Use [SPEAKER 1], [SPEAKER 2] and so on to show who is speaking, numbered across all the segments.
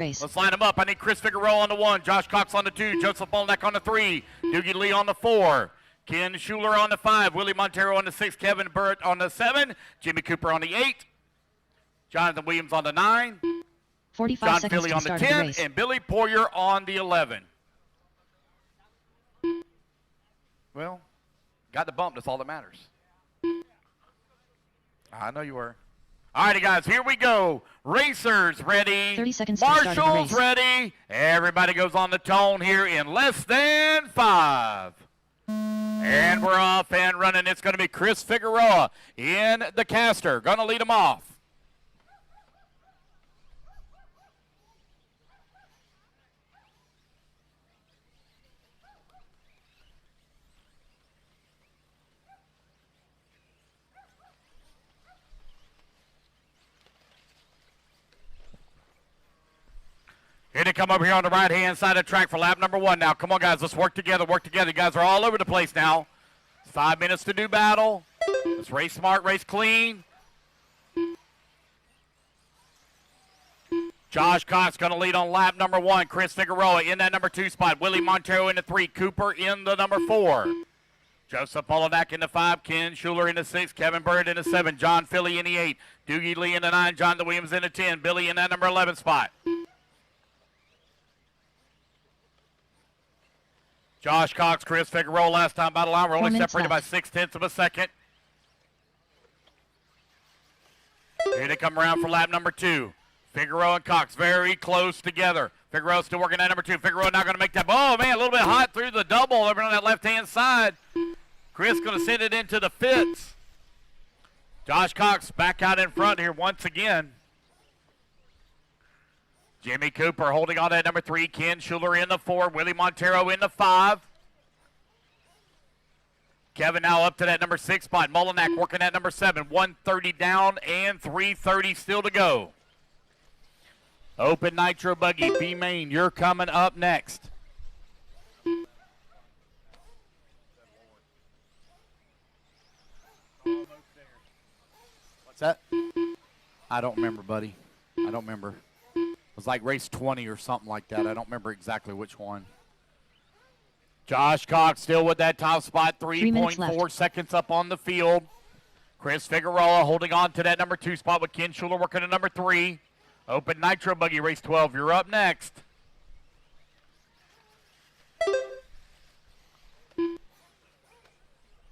[SPEAKER 1] race.
[SPEAKER 2] Let's line them up. I need Chris Figueroa on the 1, Josh Cox on the 2, Joseph Molnack on the 3, Doogie Lee on the 4, Ken Schuler on the 5, Willie Montero on the 6, Kevin Burt on the 7, Jimmy Cooper on the 8, Jonathan Williams on the 9,
[SPEAKER 1] 45
[SPEAKER 2] John
[SPEAKER 1] seconds
[SPEAKER 2] Philly
[SPEAKER 1] to
[SPEAKER 2] on the
[SPEAKER 1] start
[SPEAKER 2] 10,
[SPEAKER 1] the race.
[SPEAKER 2] and Billy Poyer on the 11. Well, got the bump. That's all that matters. I know you were. All righty, guys, here we go. Racers ready.
[SPEAKER 1] 30 seconds to start the
[SPEAKER 2] Marshals
[SPEAKER 1] race.
[SPEAKER 2] ready. Everybody goes on the tone here in less than 5. And we're off and running. It's going to be Chris Figueroa in the caster. Going to lead them off. Here they come over here on the right-hand side of the track for lap number 1 now. Come on, guys. Let's work together, work together. You guys are all over the place now. 5 minutes to do battle. Let's race smart, race clean. Josh Cox going to lead on lap number 1. Chris Figueroa in that number 2 spot. Willie Montero in the 3. Cooper in the number 4. Joseph Molnack in the 5. Ken Schuler in the 6. Kevin Bird in the 7. John Philly in the 8. Doogie Lee in the 9. Jonathan Williams in the 10. Billy in that number 11 spot. Josh Cox, Chris Figueroa, last time battle line. We're only separated by 0.6 of a second. Here they come around for lap number 2. Figueroa and Cox very close together. Figueroa still working at number 2. Figueroa now going to make that. Oh, man, a little bit hot through the double over on that left-hand side. Chris going to send it into the fits. Josh Cox back out in front here once again. Jimmy Cooper holding on to that number 3. Ken Schuler in the 4. Willie Montero in the 5. Kevin now up to that number 6 spot. Molnack working at number 7. 130 down and 330 still to go. Open Nitro Buggy, B Main, you're coming up next. What's that? I don't remember, buddy. I don't remember. It was like race 20 or something like that. I don't remember exactly which one. Josh Cox still with that top spot. 3.4 seconds up on the field. Chris Figueroa holding on to that number 2 spot with Ken Schuler working at number 3. Open Nitro Buggy, race 12. You're up next.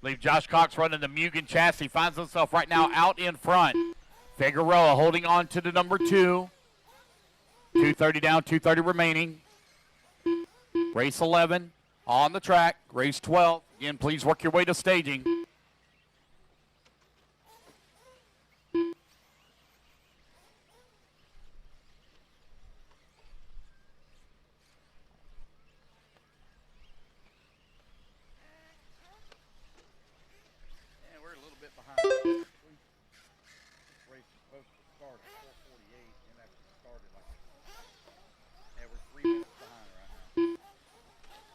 [SPEAKER 2] Leave Josh Cox running the Mugen chassis. Finds himself right now out in front. Figueroa holding on to the number 2. 230 down, 230 remaining. Race 11 on the track. Race 12. Again, please work your way to staging. We're a little bit behind. Race is supposed to start at 4:48 and actually started like. We're 3 minutes behind right now.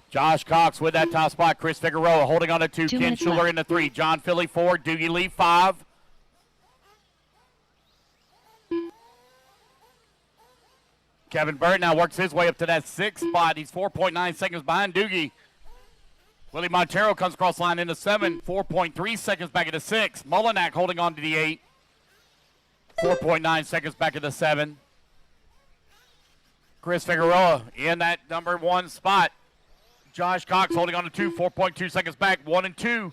[SPEAKER 2] Josh Cox with that top spot. Chris Figueroa holding on to 2. Ken Schuler in the 3. John Philly 4. Doogie Lee 5. Kevin Bird now works his way up to that 6th spot. He's 4.9 seconds behind Doogie. Willie Montero comes across line into 7. 4.3 seconds back at the 6. Molnack holding on to the 8. 4.9 seconds back at the 7. Chris Figueroa in that number 1 spot. Josh Cox holding on to 2, 4.2 seconds back, 1 and 2.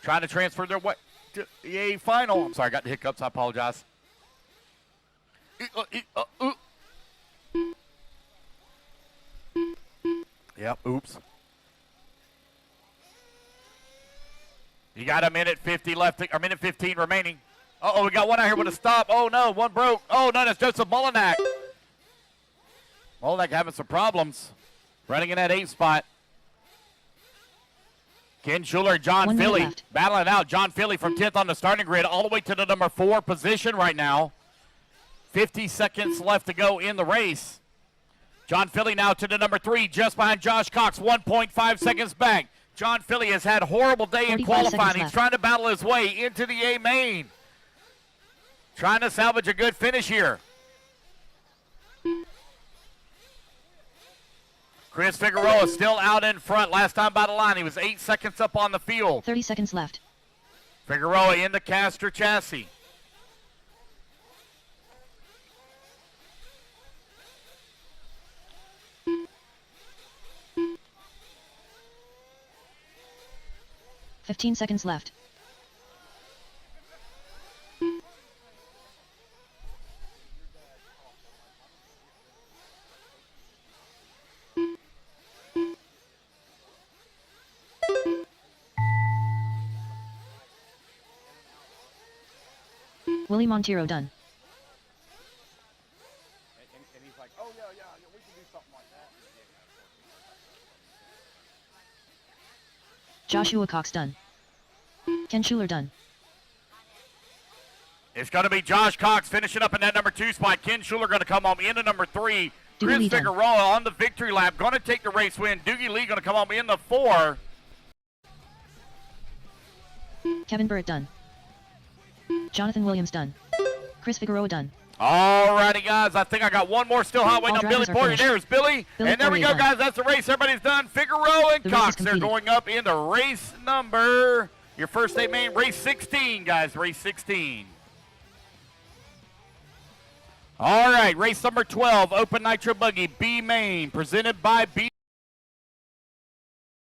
[SPEAKER 2] Trying to transfer their way to a final. I'm sorry, I got the hiccups. I apologize. Yep, oops. You got a minute 50 left, or minute 15 remaining. Uh-oh, we got one out here with a stop. Oh, no, one broke. Oh, no, that's Joseph Molnack. Molnack having some problems. Running in that 8th spot. Ken Schuler, John Philly battling it out. John Philly from 10th on the starting grid all the way to the number 4 position right now. 50 seconds left to go in the race. John Philly now to the number 3, just behind Josh Cox, 1.5 seconds back. John Philly has had a horrible day in qualifying. He's trying to battle his way into the A main. Trying to salvage a good finish here. Chris Figueroa still out in front. Last time by the line, he was 8 seconds up on the field.
[SPEAKER 1] 30 seconds left.
[SPEAKER 2] Figueroa in the caster chassis.
[SPEAKER 1] Fifteen seconds left. Willie Monteiro done.
[SPEAKER 2] And he's like, oh, yeah, we can do something like that.
[SPEAKER 1] Joshua Cox done. Ken Schuler done.
[SPEAKER 2] It's going to be Josh Cox finishing up in that number 2 spot. Ken Schuler going to come home into number 3. Chris Figueroa on the victory lap, going to take the race win. Doogie Lee going to come home in the 4.
[SPEAKER 1] Kevin Burrett done. Jonathan Williams done. Chris Figueroa done.
[SPEAKER 2] All righty, guys. I think I got one more still hot waiting on Billy Poirier. There's Billy. And there we go, guys. That's the race. Everybody's done. Figueroa and Cox, they're going up into race number, your first 8 main, race 16, guys. Race 16. All right, race number 12, Open Nitro Buggy, B main, presented by B.